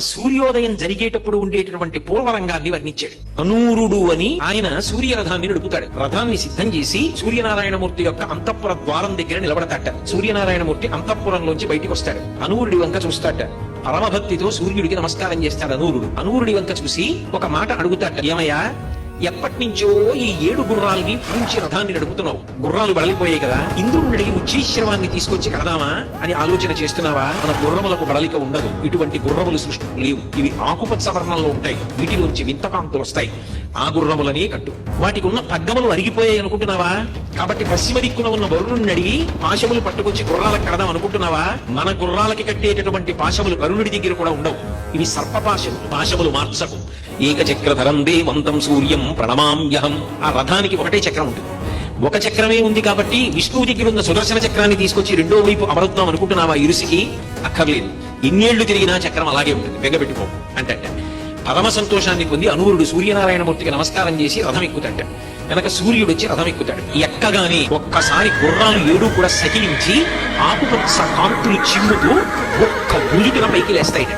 సూర్యోదయం జరిగేటప్పుడు ఉండేటటువంటి పూర్వరంగాన్ని వర్ణించాడు. అనూరుడు అని ఆయన సూర్యరథాన్ని నడుపుతాడు. రథాన్ని సిద్ధం చేసి సూర్యనారాయణమూర్తి యొక్క అంతఃపుర ద్వారం దగ్గర నిలబడతాట. సూర్యనారాయణమూర్తి అంతఃపురంలోంచి బయటికి వస్తాడు. అనూరుడి వంక చూస్తాట. పరమభక్తితో సూర్యుడికి నమస్కారం చేస్తాడు అనూరుడు. అనూరుడి వంక చూసి ఒక మాట అడుగుతాట, ఏమయ్యా, ఎప్పటి నుంచో ఈ 7 గుర్రాలని పూంచి రథాన్ని నడుపుతున్నావు, గుర్రాలు బడలిపోయాయి కదా, ఇంద్రుడిని ఉచ్చీశ్రవాన్ని తీసుకొచ్చి కడదామా అని ఆలోచన చేస్తున్నావా? మన గుర్రములకు బడలిక ఉండదు, ఇటువంటి గుర్రములు సృష్టి లేవు, ఇవి ఆకుపచ్చ వర్ణంలో ఉంటాయి, వీటిలోంచి వింతకాంతులు వస్తాయి, ఆ గుర్రములనే కట్టు. వాటికి ఉన్న పగ్గములు అరిగిపోయాయి అనుకుంటున్నావా? కాబట్టి పశ్చిమ దిక్కున ఉన్న వరుణుడిని అడిగి పాశములు పట్టుకొచ్చి గుర్రాలకు కడదాం అనుకుంటున్నావా? మన గుర్రాలకి కట్టేటటువంటి పాశములు వరుణుడి దగ్గర కూడా ఉండవు, ఇవి సర్పపాశములు, పాశములు మార్చకు. ఏకచక్రధరం దేవంతం సూర్యం ప్రణమామ్యహం. ఆ రథానికి ఒకటే చక్రం ఉంటుంది, ఒక చక్రమే ఉంది కాబట్టి విష్ణువు దగ్గర ఉన్న సుదర్శన చక్రాన్ని తీసుకొచ్చి రెండో వైపు అమరుద్దాం అనుకుంటున్నావా? ఇరుసికి అక్కర్లేదు, ఇన్నేళ్లు తిరిగినా చక్రం అలాగే ఉంటుంది, బెగబెట్టుకో అంటే. పరమ సంతోషాన్ని పొంది అనూరుడు సూర్యనారాయణమూర్తికి నమస్కారం చేసి రథం ఎక్కుతాడు. కనుక సూర్యుడు వచ్చి రథం ఎక్కుతాడు. ఎక్కగానే ఒక్కసారి గుర్రాలు 7 కూడా సకిలించి ఆకుపచ్చ కాంతులు చిమ్ముతూ ఒక్క ఉలికిన పైకి లేస్తాయి.